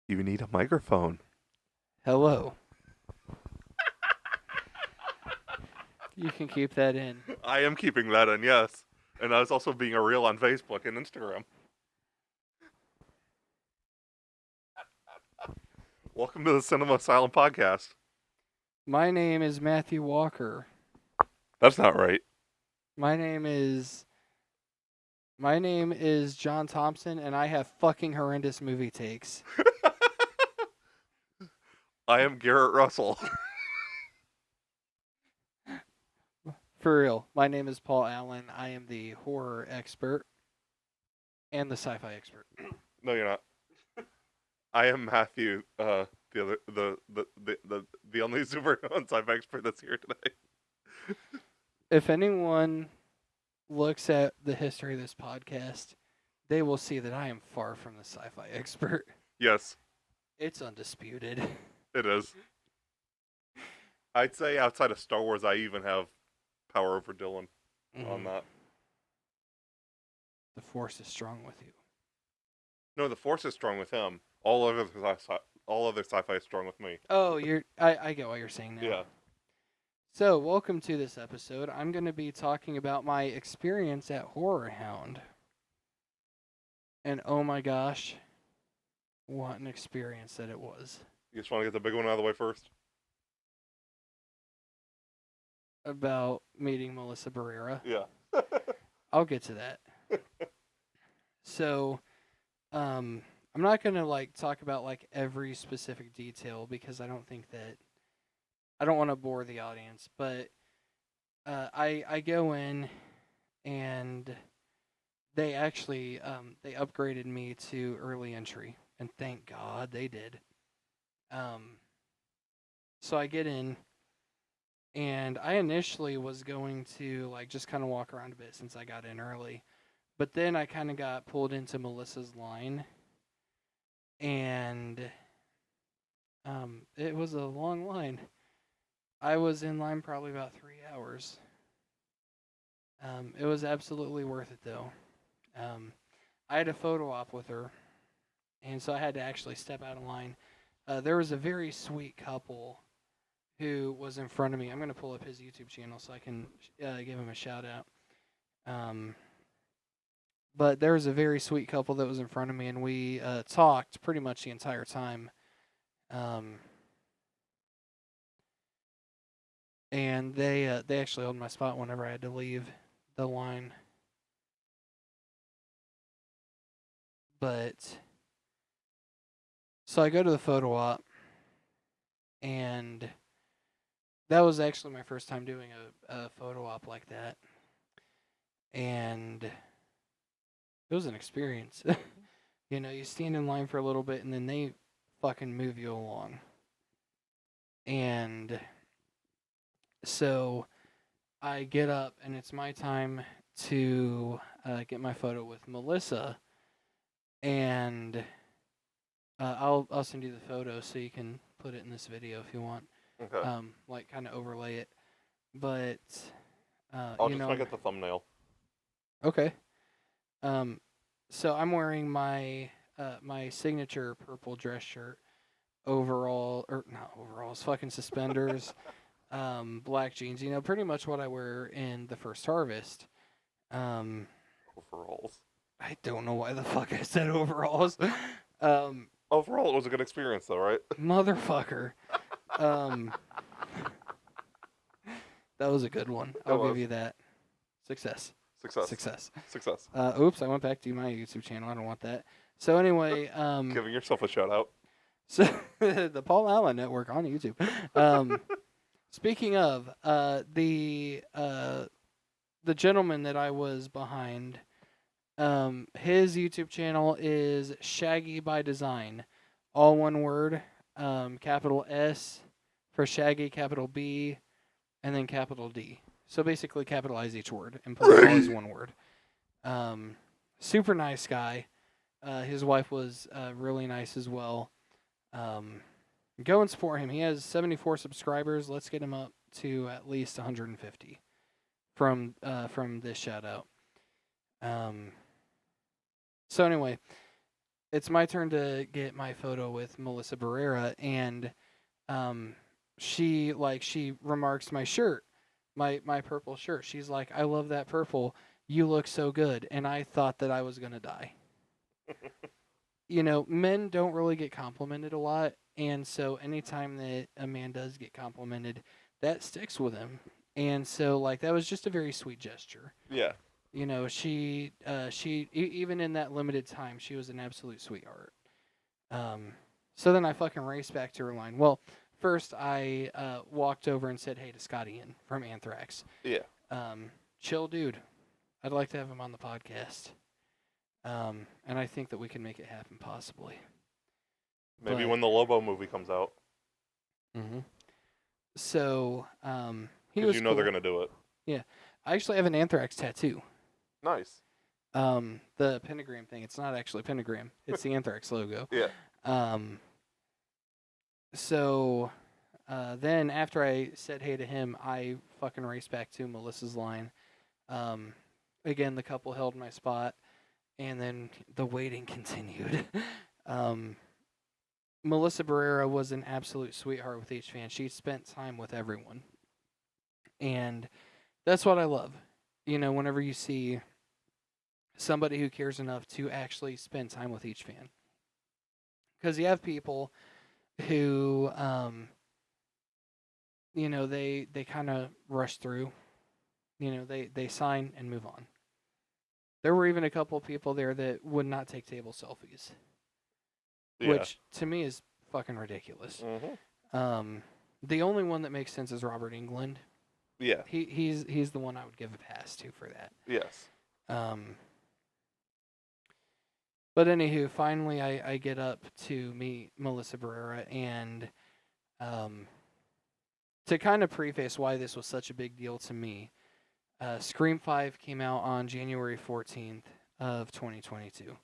You need a microphone. Hello. You can keep that in. I am keeping that in, yes. And I was also being a reel on Facebook and Instagram. Welcome to the Cinema Asylum podcast. My name is Matthew Walker. That's not right. My name is John Thompson, and I have fucking horrendous movie takes. I am Garrett Russell. For real. My name is Paul Allen. I am the horror expert and the sci-fi expert. No, you're not. I am Matthew, the other, the only super sci-fi expert that's here today. If anyone looks at the history of this podcast, they will see that I am far from the sci-fi expert. Yes, It's undisputed. it is. I'd say outside of Star Wars, I even have power over Dylan on that. The force is strong with you. No, the Force is strong with him. All other sci-fi is strong with me. Oh, I get what you're saying now. Yeah. So, welcome to this episode. I'm going to be talking about my experience at Horrorhound. And oh my gosh, what an experience that it was. You just want to get the big one out of the way first? About meeting Melissa Barrera. Yeah. I'll get to that. So, I'm not going to talk about every specific detail because I don't think that I don't want to bore the audience, but I go in and they actually they upgraded me to early entry, and thank God they did. So I get in, and I initially was going to just kind of walk around a bit since I got in early, but then I kind of got pulled into Melissa's line, and it was a long line. I was in line probably about 3 hours. It was absolutely worth it though. I had a photo op with her, and so I had to actually step out of line. There was a very sweet couple who was in front of me. I'm going to pull up his YouTube channel so I can give him a shout out. But there was a very sweet couple that was in front of me, and we talked pretty much the entire time. And they actually held my spot whenever I had to leave the line. But so I go to the photo op, and that was actually my first time doing a photo op like that. And it was an experience. You stand in line for a little bit and then they fucking move you along. And so I get up and it's my time to get my photo with Melissa. And I'll send you the photo so you can put it in this video if you want. Okay. Kind of overlay it. But I'll just make it the thumbnail. Okay. So I'm wearing my my signature purple dress shirt, not overalls, fucking suspenders, black jeans. Pretty much what I wear in the First Harvest. Overalls. I don't know why the fuck I said overalls. Overall, it was a good experience, though, right? Motherfucker. That was a good one. I'll give you that. Success. Success. Oops, I went back to my YouTube channel. I don't want that. So anyway, Giving yourself a shout out. So the Paul Allen Network on YouTube. Speaking of the gentleman that I was behind, his YouTube channel is Shaggy by Design, all one word, capital S for Shaggy, capital B, and then capital D. So basically, capitalize each word and put it all as one word. Super nice guy. His wife was really nice as well. Go and support him. He has 74 subscribers. Let's get him up to at least 150 from this shout out. So anyway, it's my turn to get my photo with Melissa Barrera, and um, she remarks my shirt, my purple shirt. She's like, "I love that purple. You look so good." And I thought that I was gonna die. Men don't really get complimented a lot, and so anytime that a man does get complimented, that sticks with him. And so like that was just a very sweet gesture. Yeah. Even in that limited time, she was an absolute sweetheart. Um, so then I fucking raced back to her line. Well, first I walked over and said hey to Scotty Ian from Anthrax. Yeah. Chill dude. I'd like to have him on the podcast. And I think that we can make it happen possibly. Maybe But when the Lobo movie comes out, hmm so he because was you know cool. they're gonna do it. Yeah, I actually have an Anthrax tattoo. Nice. The pentagram thing. It's not actually a pentagram. It's the Anthrax logo. Yeah. Um, so then after I said hey to him, I fucking raced back to Melissa's line. Um, again, the couple held my spot, and then the waiting continued. Melissa Barrera was an absolute sweetheart with each fan. She spent time with everyone. And that's what I love. Whenever you see somebody who cares enough to actually spend time with each fan. Because you have people who, they kind of rush through. They sign and move on. There were even a couple of people there that would not take table selfies, Yeah. which to me is fucking ridiculous. Mm-hmm. The only one that makes sense is Robert England. Yeah. He's the one I would give a pass to for that. Yes. But anywho, finally I get up to meet Melissa Barrera, and to kind of preface why this was such a big deal to me, Scream 5 came out on January 14th of 2022.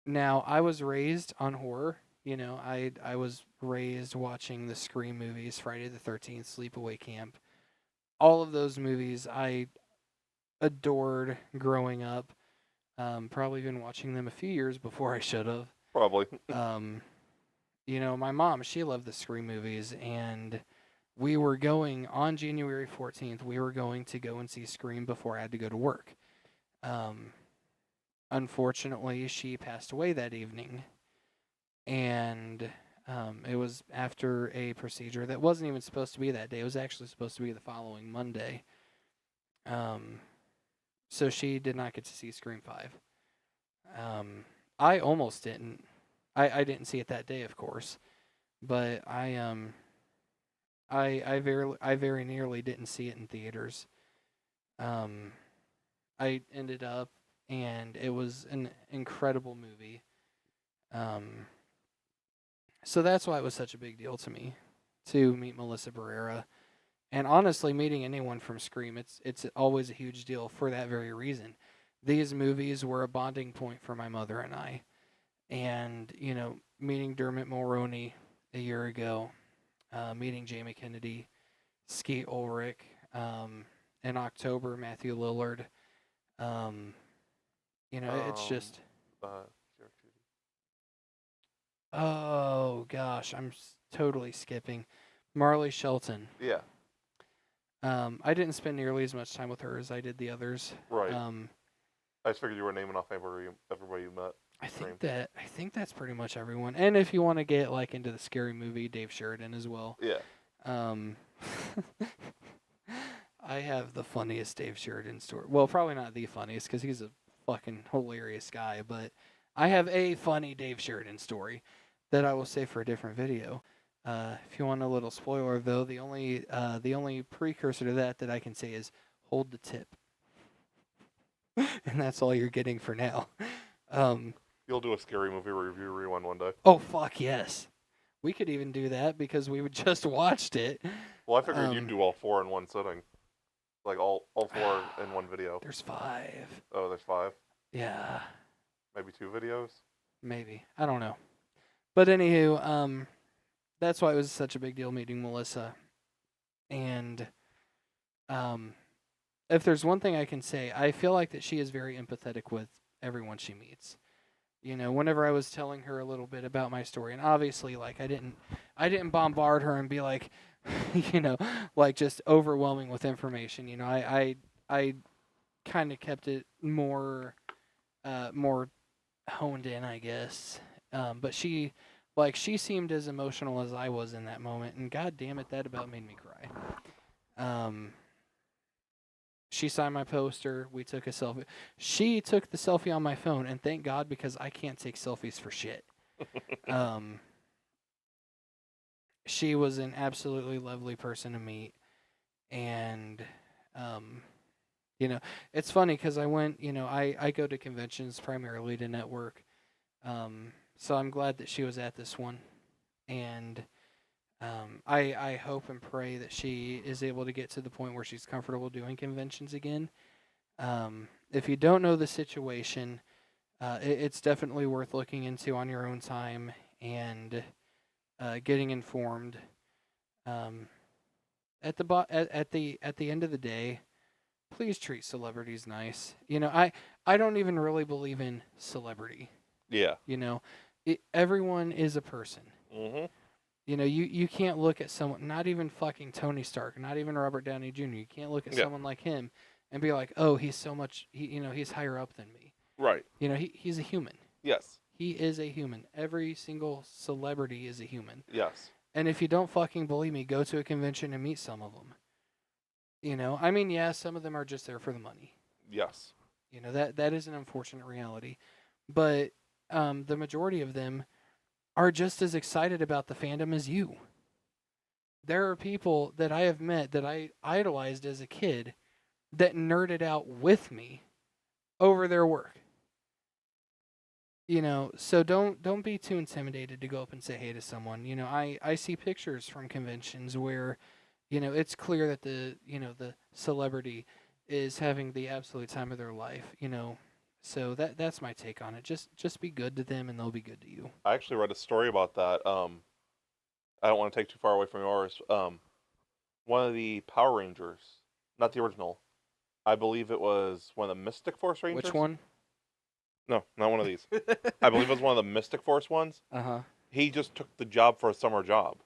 Now, I was raised on horror. I was raised watching the Scream movies, Friday the 13th, Sleepaway Camp. All of those movies I adored growing up. Probably been watching them a few years before I should have. Probably. My mom, she loved the Scream movies, and we were going on January 14th. We were going to go and see Scream before I had to go to work. Unfortunately, she passed away that evening, and it was after a procedure that wasn't even supposed to be that day. It was actually supposed to be the following Monday. So she did not get to see Scream 5. I almost didn't. I didn't see it that day, of course, but I very nearly didn't see it in theaters. I ended up, and it was an incredible movie. So that's why it was such a big deal to me to meet Melissa Barrera. And honestly, meeting anyone from Scream, it's always a huge deal for that very reason. These movies were a bonding point for my mother and I. And, meeting Dermot Mulroney a year ago, meeting Jamie Kennedy, Skeet Ulrich, in October, Matthew Lillard. It's just, oh gosh, I'm totally skipping. Marley Shelton. Yeah. I didn't spend nearly as much time with her as I did the others. Right. I just figured you were naming off everybody you met. I think that's pretty much everyone. And if you want to get like into the scary movie, Dave Sheridan as well. Yeah. I have the funniest Dave Sheridan story. Well, probably not the funniest because he's a fucking hilarious guy, but I have a funny Dave Sheridan story that I will save for a different video. If you want a little spoiler, though, the only precursor to that I can say is hold the tip, and that's all you're getting for now. You'll do a scary movie review rewind one day. Oh fuck yes, we could even do that because we just watched it. Well, I figured you'd do all four in one sitting, like all four in one video. There's 5. Oh, there's 5. Yeah. Maybe 2 videos. Maybe, I don't know, but anywho, that's why it was such a big deal meeting Melissa. And if there's one thing I can say, I feel like that she is very empathetic with everyone she meets. whenever I was telling her a little bit about my story, and obviously, like, I didn't bombard her and be like, you know, like just overwhelming with information. I kind of kept it more honed in, I guess. But she seemed as emotional as I was in that moment, and god damn it, that about made me cry. Um, she signed my poster. We took a selfie. She took the selfie on my phone, and thank God because I can't take selfies for shit. Um, she was an absolutely lovely person to meet, and um, you know, it's funny because I went. I go to conventions primarily to network. So I'm glad that she was at this one, and I hope and pray that she is able to get to the point where she's comfortable doing conventions again. If you don't know the situation, it's definitely worth looking into on your own time and getting informed. Um, at the end of the day, please treat celebrities nice. I don't even really believe in celebrity. Yeah. You know, everyone is a person. Mm-hmm. You can't look at someone, not even fucking Tony Stark, not even Robert Downey Jr. You can't look at Yeah. someone like him and be like, oh, he's so much, he's higher up than me. Right. He's a human. Yes. He is a human. Every single celebrity is a human. Yes. And if you don't fucking believe me, go to a convention and meet some of them. I mean, yeah, some of them are just there for the money. Yes. That is an unfortunate reality. But the majority of them are just as excited about the fandom as you. There are people that I have met that I idolized as a kid that nerded out with me over their work. So don't be too intimidated to go up and say hey to someone. I see pictures from conventions where, it's clear that the celebrity is having the absolute time of their life. So that's my take on it. Just be good to them and they'll be good to you. I actually read a story about that. I don't want to take too far away from yours. One of the Power Rangers, not the original. I believe it was one of the Mystic Force Rangers. Which one? No, not one of these. I believe it was one of the Mystic Force ones. Uh-huh. He just took the job for a summer job.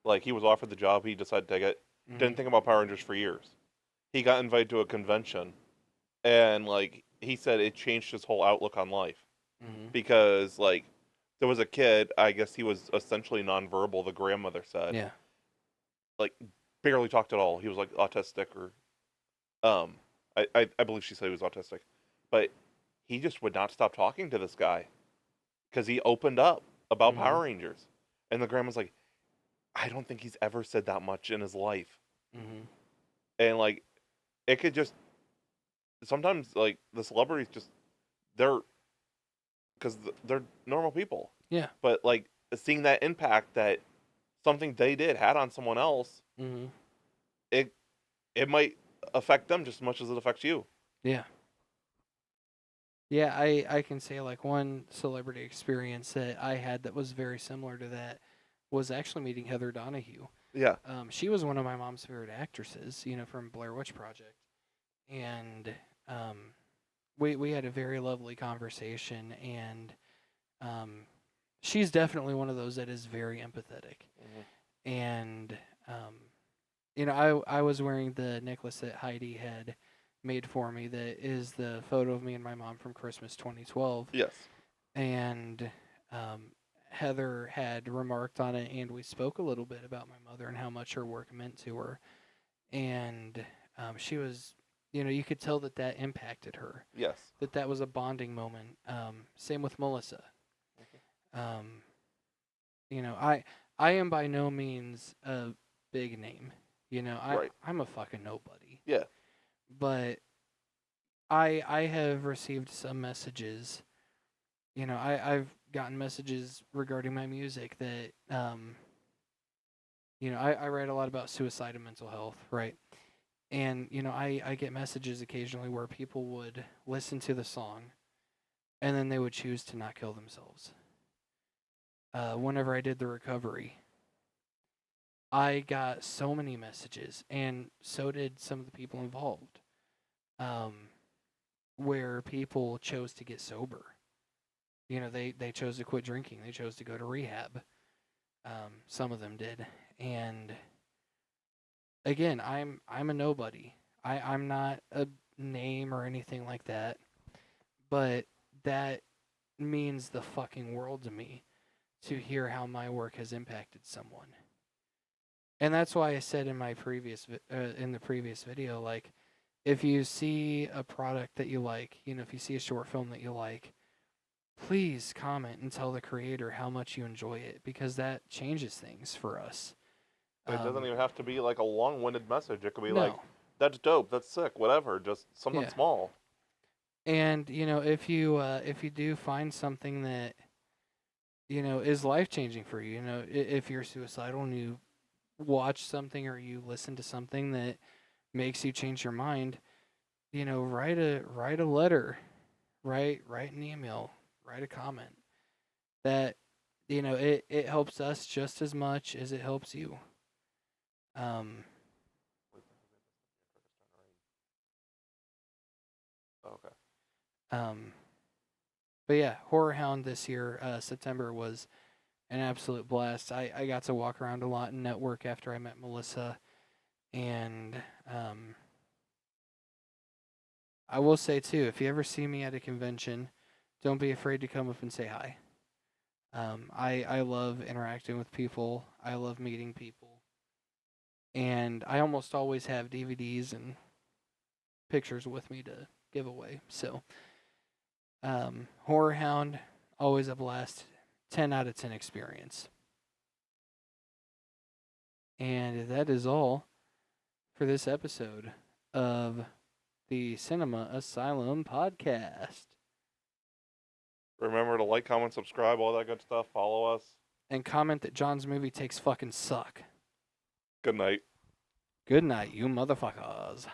Like, he was offered the job, he decided to take it. Didn't think about Power Rangers for years. He got invited to a convention, and, like, he said it changed his whole outlook on life. Mm-hmm. Because, like, there was a kid, I guess he was essentially nonverbal, the grandmother said. Yeah. Like, barely talked at all. He was, like, autistic or, I believe she said he was autistic. But he just would not stop talking to this guy because he opened up about Mm-hmm. Power Rangers. And the grandma's like, I don't think he's ever said that much in his life. Mm-hmm. And, like, it could just, sometimes, like, the celebrities just, they're, because they're normal people. Yeah. But, like, seeing that impact that something they did had on someone else, Mm-hmm. it might affect them just as much as it affects you. Yeah. Yeah, I can say like one celebrity experience that I had that was very similar to that was actually meeting Heather Donahue. Yeah. She was one of my mom's favorite actresses, from Blair Witch Project, and we had a very lovely conversation, and she's definitely one of those that is very empathetic, and I was wearing the necklace that Heidi had made for me that is the photo of me and my mom from Christmas 2012. Yes. And Heather had remarked on it, and we spoke a little bit about my mother and how much her work meant to her. And she was, you could tell that impacted her, Yes. that was a bonding moment. Same with Melissa. Um, I am by no means a big name. Right. I'm a fucking nobody. Yeah. But I have received some messages. I've gotten messages regarding my music that I write a lot about suicide and mental health, right? And I get messages occasionally where people would listen to the song and then they would choose to not kill themselves. Whenever I did the recovery, I got so many messages, and so did some of the people involved, where people chose to get sober. they chose to quit drinking. They chose to go to rehab. Some of them did. And again, I'm a nobody. I'm not a name or anything like that. But that means the fucking world to me to hear how my work has impacted someone. And that's why I said in my in the previous video, like, if you see a product that you like, if you see a short film that you like, please comment and tell the creator how much you enjoy it, because that changes things for us. It doesn't even have to be like a long-winded message. It could be like, No, "That's dope. That's sick. Whatever. Just something yeah. small." And if you do find something that is life changing for you, if you're suicidal and you watch something or you listen to something that makes you change your mind, write a letter, write an email, write a comment. That it helps us just as much as it helps you. Um, Okay. um, but yeah, Horrorhound this year, September, was an absolute blast. I got to walk around a lot and network after I met Melissa, and I will say too, if you ever see me at a convention, don't be afraid to come up and say hi. I love interacting with people. I love meeting people, and I almost always have DVDs and pictures with me to give away. So, Horrorhound, always a blast. 10 out of 10 experience. And that is all for this episode of the Cinema Asylum podcast. Remember to like, comment, subscribe, all that good stuff. Follow us. And comment that John's movie takes fucking suck. Good night. Good night, you motherfuckers.